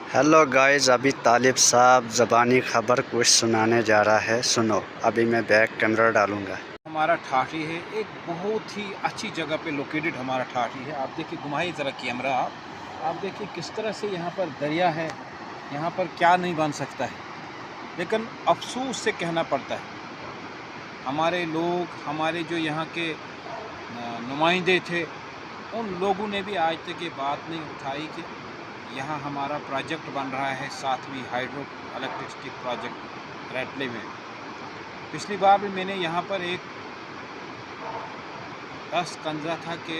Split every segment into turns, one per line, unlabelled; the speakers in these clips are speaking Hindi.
हेलो गाइस, अभी तालिब साहब ज़बानी ख़बर कुछ सुनाने जा रहा है। सुनो, अभी मैं बैक कैमरा डालूंगा।
हमारा ठाठी है एक बहुत ही अच्छी जगह पे लोकेटेड हमारा ठाठी है। आप देखिए, घुमाइए ज़रा कैमरा। आप देखिए किस तरह से यहाँ पर दरिया है। यहाँ पर क्या नहीं बन सकता है, लेकिन अफसोस से कहना पड़ता है हमारे लोग, हमारे जो यहाँ के नुमाइंदे थे, उन लोगों ने भी आज तक ये बात नहीं उठाई कि यहाँ हमारा प्रोजेक्ट बन रहा है, 7वीं हाइड्रो इलेक्ट्रिसिटी प्रोजेक्ट रैटले में। पिछली बार भी मैंने यहाँ पर एक कंजा था कि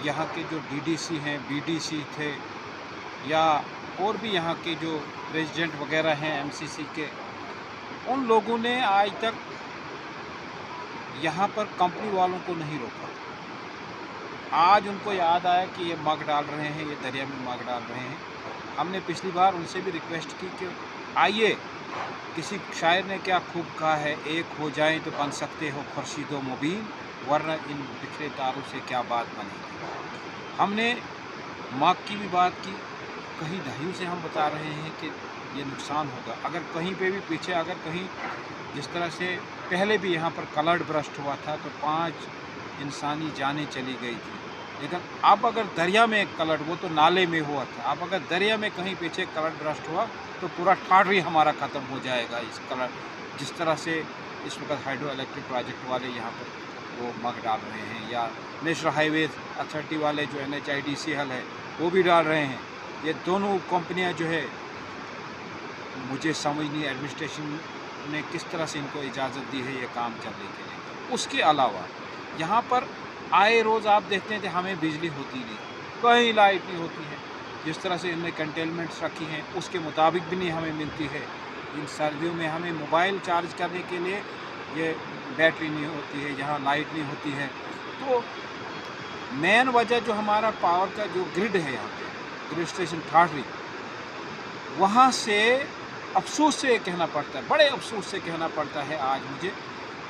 यहाँ के जो डीडीसी हैं, बीडीसी थे, या और भी यहाँ के जो प्रेसिडेंट वगैरह हैं एमसीसी के, उन लोगों ने आज तक यहाँ पर कंपनी वालों को नहीं रोका। आज उनको याद आया कि ये मग डाल रहे हैं, ये दरिया में मग डाल रहे हैं। हमने पिछली बार उनसे भी रिक्वेस्ट की कि आइए, किसी शायर ने क्या खूब कहा है, एक हो जाए तो बन सकते हो खुर्शीदो मुबीन, वरना इन बिखरे तारों से क्या बात बनेगी। हमने मग की भी बात की। कहीं दहाइयों से हम बता रहे हैं कि ये नुकसान होगा। अगर कहीं पे भी पीछे, अगर कहीं जिस तरह से पहले भी यहाँ पर कलर्ड ब्रस्ट हुआ था तो 5 इंसानी जानें चली गई थी। लेकिन अब अगर दरिया में कलर्ड, वो तो नाले में हुआ था, अब अगर दरिया में कहीं पीछे कलर्ड ब्रस्ट हुआ तो पूरा ठाठी हमारा ख़त्म हो जाएगा। इस कलर जिस तरह से इस वक्त हाइड्रो इलेक्ट्रिक प्रोजेक्ट वाले यहाँ पर वो मग डाल रहे हैं, या नेशनल हाईवे अथॉरिटी वाले जो NHIDCL है वो भी डाल रहे हैं। ये दोनों कंपनियां जो है, मुझे समझ नहीं एडमिनिस्ट्रेशन ने किस तरह से इनको इजाज़त दी है ये काम करने के लिए। उसके अलावा यहाँ पर आए रोज़ आप देखते हैं कि हमें बिजली होती नहीं, कहीं लाइट नहीं होती है। जिस तरह से इनने कंटेनमेंट्स रखी हैं उसके मुताबिक भी नहीं हमें मिलती है। इन सर्दियों में हमें मोबाइल चार्ज करने के लिए ये बैटरी नहीं होती है, यहाँ लाइट नहीं होती है। तो मेन वजह जो हमारा पावर का जो ग्रिड है, यहाँ पे ग्रिड स्टेशन ठाठी, वहाँ से अफसोस से कहना पड़ता है, बड़े अफसोस से कहना पड़ता है आज मुझे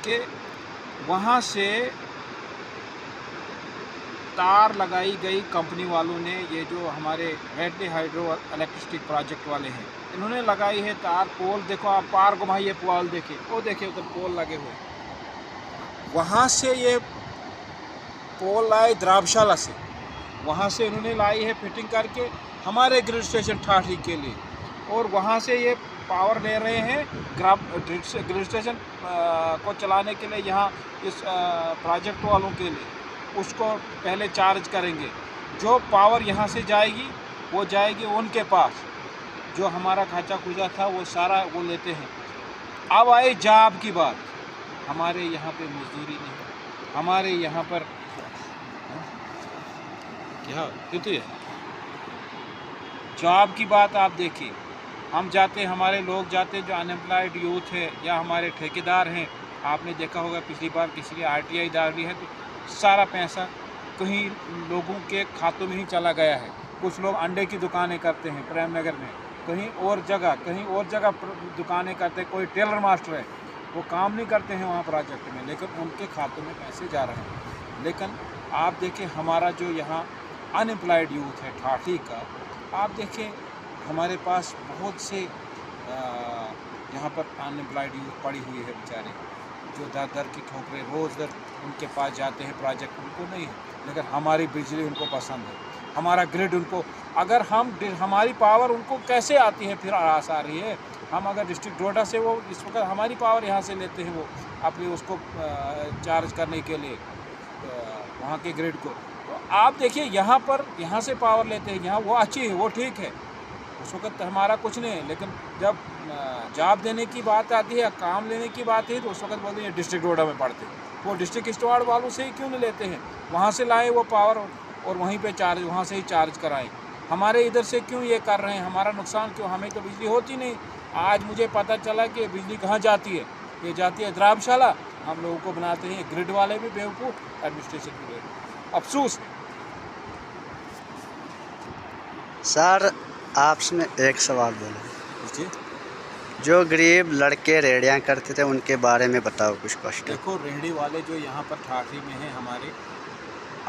कि वहाँ से तार लगाई गई कंपनी वालों ने। ये जो हमारे रैटले हाइड्रो इलेक्ट्रिसिटी प्रोजेक्ट वाले हैं, इन्होंने लगाई है तार। पोल देखो, आप पार घुमाइए, पोल देखिए, वो देखिए उधर पोल लगे हुए। वहाँ से ये पोल लाए द्राबशाला से, वहाँ से इन्होंने लाई है फिटिंग करके हमारे ग्रिड स्टेशन ठाठी के लिए, और वहाँ से ये पावर ले रहे हैं ग्रिड स्टेशन को चलाने के लिए, यहाँ इस प्रोजेक्ट वालों के लिए। उसको पहले चार्ज करेंगे, जो पावर यहाँ से जाएगी वो जाएगी उनके पास। जो हमारा खाचा खुजा था वो सारा वो लेते हैं। अब आए जॉब की बात। हमारे यहाँ पे मजदूरी नहीं, हमारे यहाँ पर क्या कितनी है जॉब की बात। आप देखिए, हम जाते, हमारे लोग जाते जो अनएम्प्लॉयड यूथ है या हमारे ठेकेदार हैं, आपने देखा होगा पिछली बार किसी की RTI डाली है तो सारा पैसा कहीं लोगों के खातों में ही चला गया है। कुछ लोग अंडे की दुकानें करते हैं प्रेम नगर में, कहीं और जगह दुकानें करते हैं। कोई टेलर मास्टर है, वो काम नहीं करते हैं वहाँ प्रोजेक्ट में, लेकिन उनके खातों में पैसे जा रहे हैं। लेकिन आप देखें हमारा जो यहाँ अनएम्प्लॉयड यूथ है ठाठी का, आप देखें हमारे पास बहुत से यहाँ पर अनएम्प्लॉयड यूथ पड़ी हुई है बेचारे, जो दर की ठोकरें रोज़ दर उनके पास जाते हैं। प्रोजेक्ट उनको नहीं है, लेकिन हमारी बिजली उनको पसंद है, हमारा ग्रिड उनको। अगर हमारी पावर उनको कैसे आती है फिर आस आ रही है। हम अगर डिस्ट्रिक्ट डोडा से वो इस वक्त हमारी पावर यहाँ से लेते हैं, वो अपनी उसको चार्ज करने के लिए वहाँ के ग्रिड को। तो आप देखिए यहाँ से पावर लेते हैं, यहाँ वो अच्छी है, वो ठीक है, उस वक्त हमारा कुछ नहीं है। लेकिन जब जॉब देने की बात आती है, काम लेने की बात है, तो उस वक्त बोलते हैं डिस्ट्रिक्ट डोडा में पढ़ते हैं। वो डिस्ट्रिक्ट स्टोर वालों से ही क्यों नहीं लेते हैं, वहाँ से लाए वो पावर और वहीं पे चार्ज, वहाँ से ही चार्ज कराएं। हमारे इधर से क्यों ये कर रहे हैं, हमारा नुकसान क्यों, हमें तो बिजली होती नहीं। आज मुझे पता चला कि बिजली कहाँ जाती है, ये जाती है द्राबशाला। हम लोगों को बनाते हैं ग्रिड वाले भी बेवकूफ़, एडमिनिस्ट्रेशन भी बेवकूफ़। अफसोस।
सर, आपसे एक सवाल बोला,
जी,
जो गरीब लड़के रेड़ियाँ करते थे उनके बारे में बताओ कुछ क्वेश्चन।
देखो, रेहड़ी वाले जो यहाँ पर ठाठी में हैं हमारे,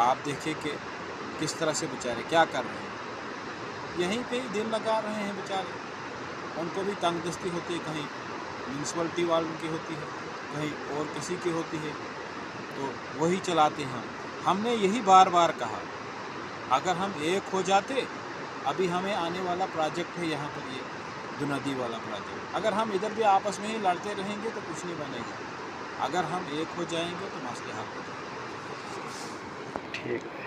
आप देखिए कि किस तरह से बेचारे क्या कर रहे हैं। यहीं पे ही दिन लगा रहे हैं बेचारे। उनको भी तंगदस्ती होती है, कहीं म्यूनसिपलिटी वालों की होती है, कहीं और किसी की होती है, तो वही चलाते हैं। हमने यही बार बार कहा, अगर हम एक हो जाते, अभी हमें आने वाला प्रोजेक्ट है यहाँ पर, ये दुनदी वाला प्रोजेक्ट, अगर हम इधर भी आपस में ही लड़ते रहेंगे तो कुछ नहीं बनेगा। अगर हम एक हो जाएंगे तो मसले हल हो जाएंगे।
ठीक है।